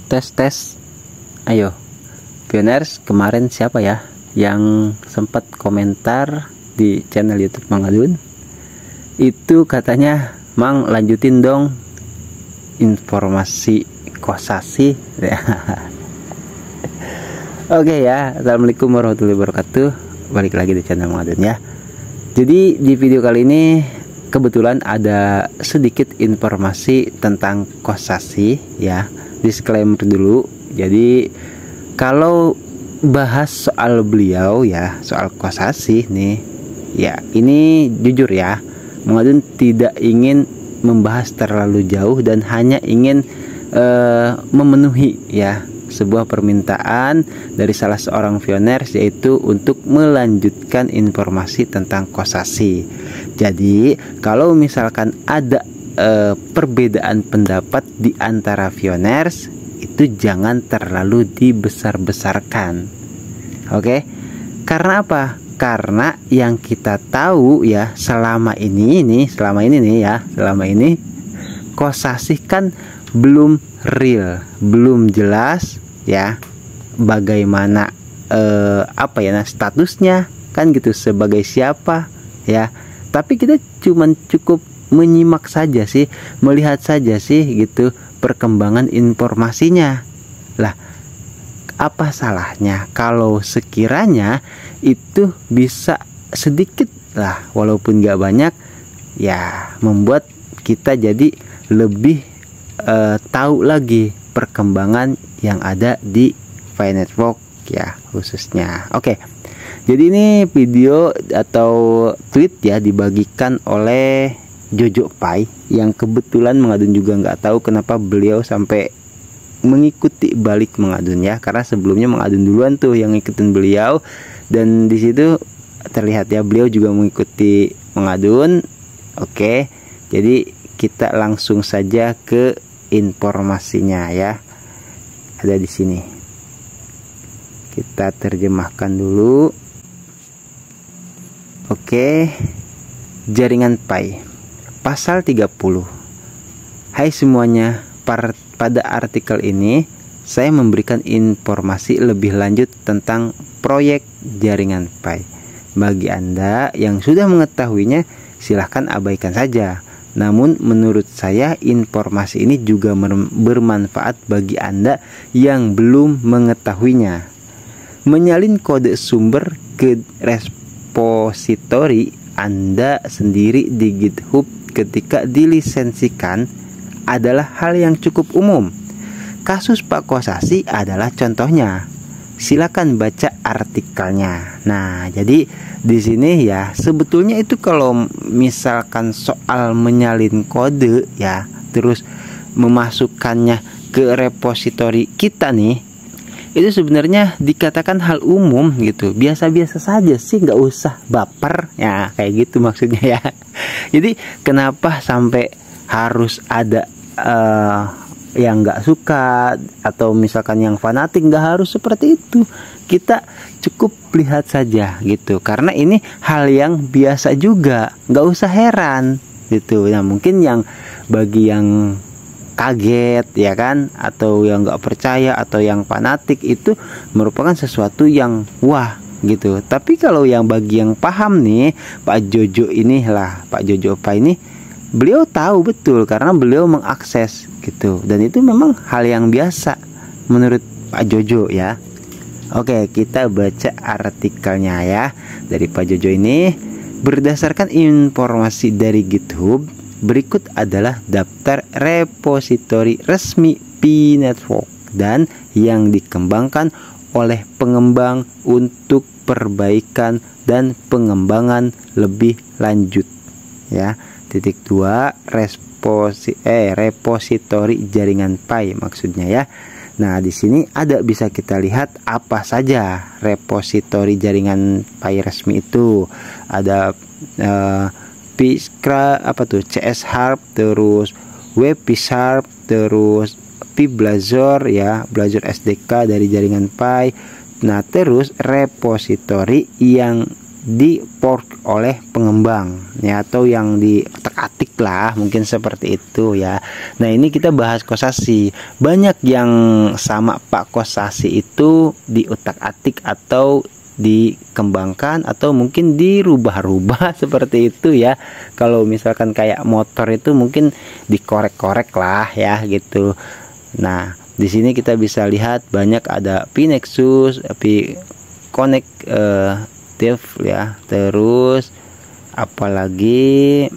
Tes. Ayo, Pioners, kemarin siapa ya yang sempat komentar di channel YouTube Mang Adun? Itu katanya, Mang lanjutin dong informasi kosasi. Oke ya, assalamualaikum warahmatullahi wabarakatuh. Balik lagi di channel Mang Adun ya. Jadi di video kali ini kebetulan ada sedikit informasi tentang kosasi ya. Disclaimer dulu. Jadi kalau bahas soal beliau ya, soal kosasi nih ya, ini jujur ya, Mang Adun tidak ingin membahas terlalu jauh dan hanya ingin memenuhi ya sebuah permintaan dari salah seorang pioners, yaitu untuk melanjutkan informasi tentang kosasi. Jadi kalau misalkan ada perbedaan pendapat di antara pioners, itu jangan terlalu dibesar-besarkan. Oke? Karena apa? Karena yang kita tahu ya selama ini kosasi kan belum real, belum jelas ya bagaimana statusnya kan gitu, sebagai siapa ya. Tapi kita cukup menyimak saja sih, melihat saja sih gitu perkembangan informasinya. Lah, apa salahnya kalau sekiranya itu bisa sedikit lah, walaupun gak banyak ya, membuat kita jadi lebih tahu lagi perkembangan yang ada di Pi Network ya khususnya. Oke. Jadi ini video atau tweet ya dibagikan oleh Jojo Pi, yang kebetulan Mang Adun juga nggak tahu kenapa beliau sampai mengikuti balik Mang Adun ya, karena sebelumnya Mang Adun duluan tuh yang ngikutin beliau, dan di situ terlihat ya beliau juga mengikuti Mang Adun. Oke, jadi kita langsung saja ke informasinya ya, ada di sini. Kita terjemahkan dulu. Oke, jaringan Pi pasal 30. Hai semuanya, pada artikel ini saya memberikan informasi lebih lanjut tentang proyek jaringan Pi. Bagi Anda yang sudah mengetahuinya, silahkan abaikan saja. Namun menurut saya informasi ini juga bermanfaat bagi Anda yang belum mengetahuinya. Menyalin kode sumber ke repositori Anda sendiri di GitHub ketika dilisensikan adalah hal yang cukup umum. Kasus Pak Kosasi adalah contohnya. Silakan baca artikelnya. Nah, jadi di sini ya sebetulnya itu kalau misalkan soal menyalin kode ya, terus memasukkannya ke repositori kita nih, itu sebenarnya dikatakan hal umum gitu, biasa-biasa saja sih, nggak usah baper ya, kayak gitu maksudnya ya. Jadi kenapa sampai harus ada yang nggak suka atau misalkan yang fanatik? Nggak harus seperti itu, kita cukup lihat saja gitu, karena ini hal yang biasa juga, nggak usah heran gitu. Nah mungkin yang bagi yang kaget ya kan, atau yang nggak percaya atau yang fanatik, itu merupakan sesuatu yang wah gitu. Tapi kalau yang bagi yang paham nih, Pak Jojo Pak Jojo Pi ini, beliau tahu betul karena beliau mengakses gitu, dan itu memang hal yang biasa menurut Pak Jojo ya. Oke, kita baca artikelnya ya dari Pak Jojo ini. Berdasarkan informasi dari GitHub, berikut adalah daftar repositori resmi Pi Network dan yang dikembangkan oleh pengembang untuk perbaikan dan pengembangan lebih lanjut ya. Titik 2 repositori jaringan Pi maksudnya ya. Nah, di sini ada, bisa kita lihat apa saja repositori jaringan Pi resmi itu. Ada CS Harp, terus WP Sharp, terus Pi Blazor ya, Blazor SDK dari jaringan Pi. Nah, terus repositori yang di fork oleh pengembang ya, atau yang diotak-atik lah, mungkin seperti itu ya. Nah ini kita bahas kosasi. Banyak yang sama Pak kosasi itu diutak-atik atau dikembangkan atau mungkin dirubah-rubah seperti itu ya. Kalau misalkan kayak motor itu mungkin dikorek-korek lah ya gitu. Nah di sini kita bisa lihat banyak ada P-Nexus, P-Connective ya, terus apalagi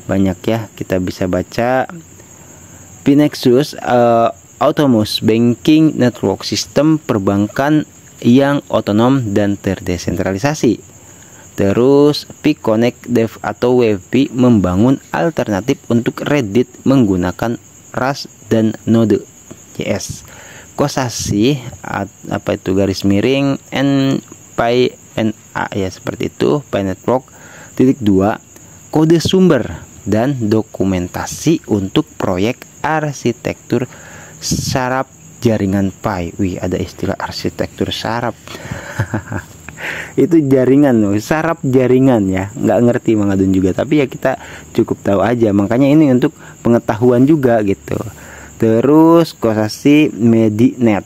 banyak ya, kita bisa baca P-Nexus Autonomous Banking Network, sistem perbankan yang otonom dan terdesentralisasi. Terus P-Connective atau WP membangun alternatif untuk Reddit menggunakan Rust dan Node.js. Kosasi apa itu garis miring PyNA ya, seperti itu. PyNetwork titik 2 kode sumber dan dokumentasi untuk proyek arsitektur saraf jaringan Pi. Wih, ada istilah arsitektur saraf. Itu jaringan loh, saraf jaringan ya. Nggak ngerti Mang Adun juga, tapi ya kita cukup tahu aja. Makanya ini untuk pengetahuan juga gitu. Terus kosasi Medinet,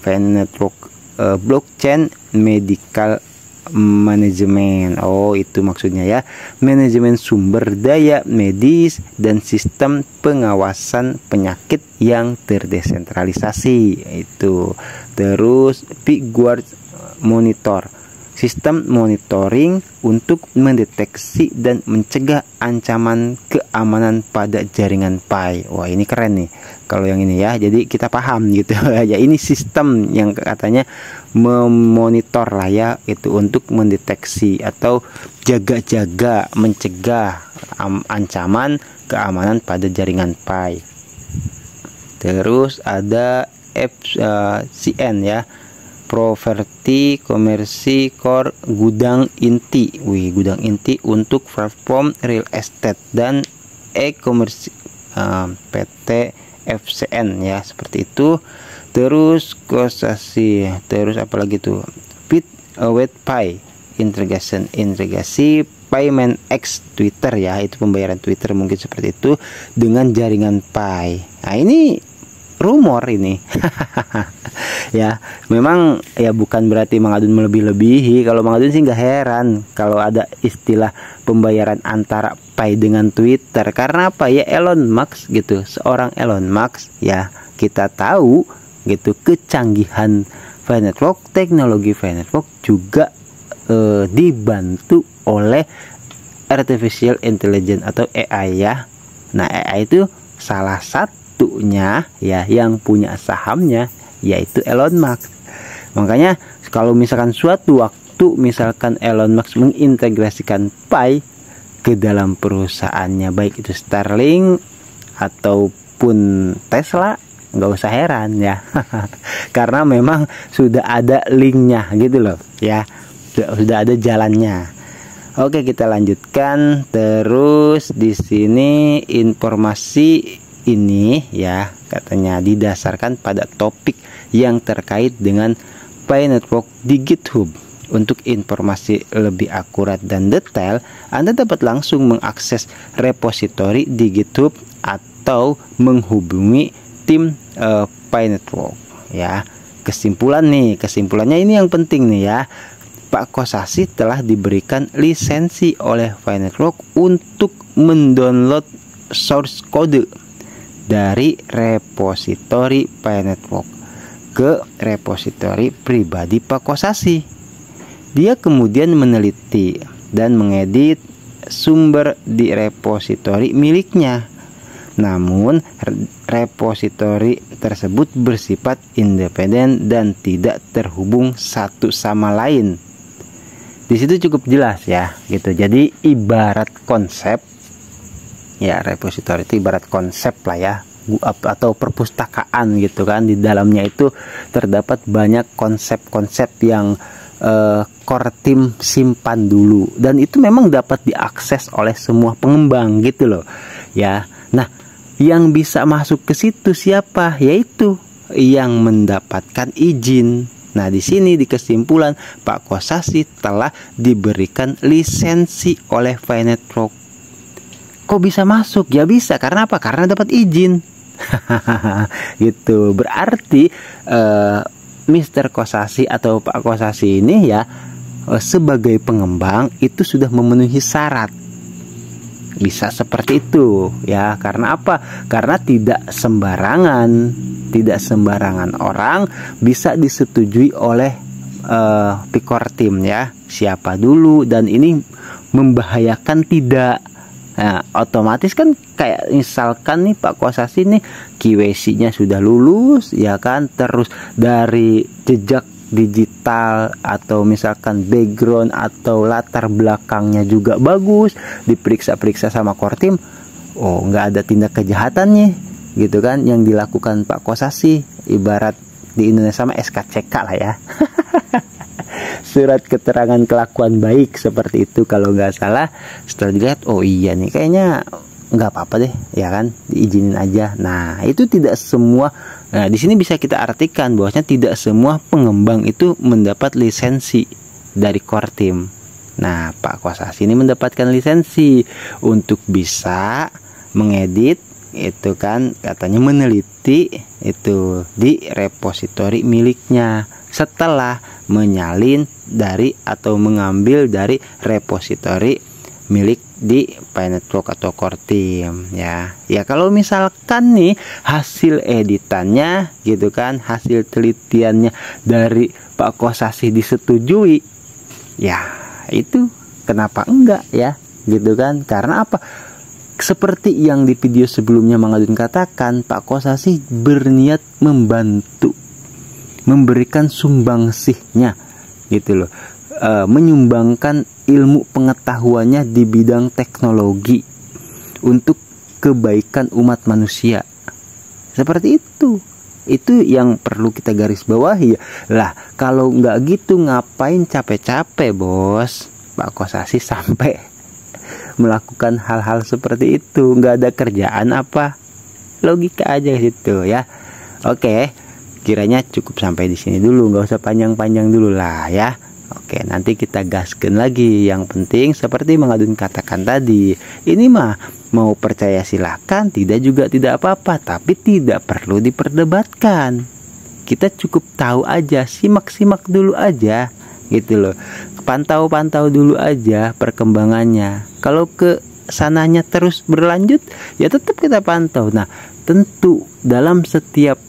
Network Blockchain Medical Management. Oh itu maksudnya ya, manajemen sumber daya medis dan sistem pengawasan penyakit yang terdesentralisasi itu. Terus Piguard Monitor, sistem monitoring untuk mendeteksi dan mencegah ancaman keamanan pada jaringan Pi. Wah ini keren nih kalau yang ini ya, jadi kita paham gitu ya. Ini sistem yang katanya memonitor lah ya, itu untuk mendeteksi atau jaga-jaga mencegah ancaman keamanan pada jaringan Pi. Terus ada FCN ya, Property Komersi Core Gudang Inti. Wih, gudang inti untuk platform real estate dan e-commerce, PT FCN ya, seperti itu. Terus kosasi, terus apalagi tuh WetPay integrasi payment X Twitter ya, itu pembayaran Twitter mungkin seperti itu dengan jaringan Pi. Nah ini rumor ini. Ya memang ya, bukan berarti Mang Adun melebih-lebihi. Kalau Mang Adun sih nggak heran kalau ada istilah pembayaran antara Pi dengan Twitter. Karena apa ya, Elon Musk gitu, seorang Elon Musk ya, kita tahu gitu kecanggihan Pi Network, teknologi Pi Network juga dibantu oleh artificial intelligence atau AI ya. Nah AI itu salah satunya ya yang punya sahamnya yaitu Elon Musk. Makanya kalau misalkan suatu waktu misalkan Elon Musk mengintegrasikan Pi ke dalam perusahaannya, baik itu Starlink ataupun Tesla, nggak usah heran ya. Karena memang sudah ada linknya gitu loh ya, sudah ada jalannya. Oke, kita lanjutkan. Terus di sini informasi ini ya katanya didasarkan pada topik yang terkait dengan Pi Network di GitHub. Untuk informasi lebih akurat dan detail, Anda dapat langsung mengakses repositori di GitHub atau menghubungi tim Pi Network ya. Kesimpulannya ini yang penting nih ya. Pak Kosasi telah diberikan lisensi oleh Pi Network untuk mendownload source code dari repositori Pi Network ke repositori pribadi Pak Kosasi. Dia kemudian meneliti dan mengedit sumber di repositori miliknya. Namun repositori tersebut bersifat independen dan tidak terhubung satu sama lain. Di situ cukup jelas ya gitu. Jadi ibarat konsep ya, repositori itu ibarat konsep lah ya, atau perpustakaan gitu kan. Di dalamnya itu terdapat banyak konsep-konsep yang core team simpan dulu, dan itu memang dapat diakses oleh semua pengembang gitu loh ya. Nah yang bisa masuk ke situ siapa? Yaitu yang mendapatkan izin. Nah di sini di kesimpulan, Pak Kosasi telah diberikan lisensi oleh Pi Network Kok bisa masuk? Ya bisa, karena apa? Karena dapat izin. Gitu. Berarti Mr. Kosasi atau Pak Kosasi ini ya sebagai pengembang itu sudah memenuhi syarat. Bisa seperti itu ya. Karena apa? Karena tidak sembarangan orang bisa disetujui oleh Pikortim ya. Siapa dulu, dan ini membahayakan tidak. Nah, otomatis kan kayak misalkan nih Pak Kosasi nih KYC-nya sudah lulus ya kan, terus dari jejak digital atau misalkan background atau latar belakangnya juga bagus, diperiksa-periksa sama Kortim, oh nggak ada tindak kejahatan nih gitu kan yang dilakukan Pak Kosasi, ibarat di Indonesia sama SKCK lah ya. Surat keterangan kelakuan baik seperti itu kalau nggak salah. Setelah dilihat, oh iya nih kayaknya nggak apa-apa deh ya kan, diizinin aja. Nah itu tidak semua. Nah di sini bisa kita artikan bahwasanya tidak semua pengembang itu mendapat lisensi dari Kortim. Nah Pak Kosasi ini mendapatkan lisensi untuk bisa mengedit itu kan, katanya meneliti itu di repositori miliknya setelah menyalin dari atau mengambil dari repositori milik di PiNetwork atau Kortim ya. Ya kalau misalkan nih hasil editannya gitu kan, hasil telitiannya dari Pak Kosasi disetujui, ya itu kenapa enggak ya gitu kan. Karena apa? Seperti yang di video sebelumnya Mang Adun katakan, Pak Kosasi berniat membantu, memberikan sumbangsihnya gitu loh, menyumbangkan ilmu pengetahuannya di bidang teknologi untuk kebaikan umat manusia. Seperti itu yang perlu kita garis bawahi ya. Lah kalau nggak gitu ngapain capek-capek bos Pak Kosasi sampai melakukan hal-hal seperti itu? Nggak ada kerjaan apa? Logika aja gitu ya. Oke, kiranya cukup sampai di sini dulu, nggak usah panjang-panjang dulu lah ya. Oke, nanti kita gaskan lagi. Yang penting seperti Mang Adun katakan tadi, ini mah mau percaya silahkan, tidak juga tidak apa-apa, tapi tidak perlu diperdebatkan. Kita cukup tahu aja, simak-simak dulu aja gitu loh. Pantau-pantau dulu aja perkembangannya. Kalau ke sananya terus berlanjut, ya tetap kita pantau. Nah, tentu dalam setiap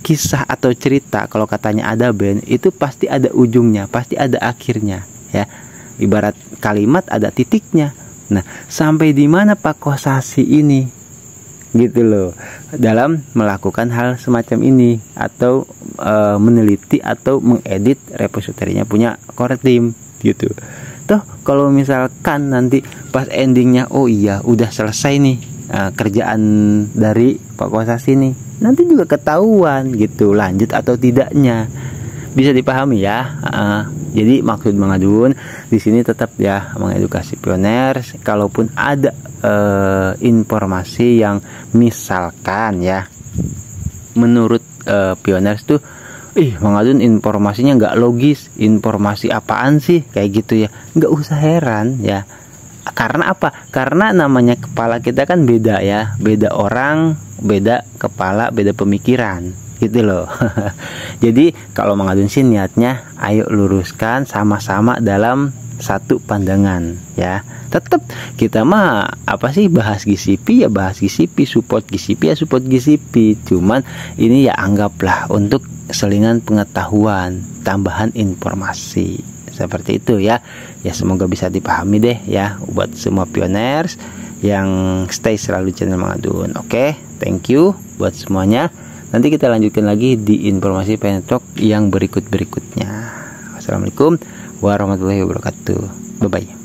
kisah atau cerita, kalau katanya ada band, itu pasti ada ujungnya, pasti ada akhirnya ya. Ibarat kalimat ada titiknya. Nah, sampai di mana Pak Kosasi ini gitu loh dalam melakukan hal semacam ini, atau meneliti atau mengedit repositorinya punya Kortim gitu. Toh kalau misalkan nanti pas endingnya, oh iya udah selesai nih kerjaan dari Pak Kosasi nih, nanti juga ketahuan gitu lanjut atau tidaknya. Bisa dipahami ya. Jadi maksud Mang Adun di sini tetap ya mengedukasi pioners. Kalaupun ada informasi yang misalkan ya menurut pioners tuh, Mang Adun informasinya nggak logis, informasi apaan sih kayak gitu ya, nggak usah heran ya. Karena apa? Karena namanya kepala kita kan beda ya, beda orang, beda kepala, beda pemikiran gitu loh. Jadi kalau Mang Adun sih niatnya ayo luruskan sama-sama dalam satu pandangan ya. Tetap kita mah apa sih, bahas GCP ya bahas GCP, support GCP ya support GCP. Cuman ini ya anggaplah untuk selingan pengetahuan, tambahan informasi seperti itu ya. Ya semoga bisa dipahami deh ya buat semua pioners yang stay selalu channel Mang Adun. Oke, thank you buat semuanya. Nanti kita lanjutkan lagi di informasi PiNetwork yang berikut-berikutnya. Wassalamualaikum warahmatullahi wabarakatuh. Bye bye.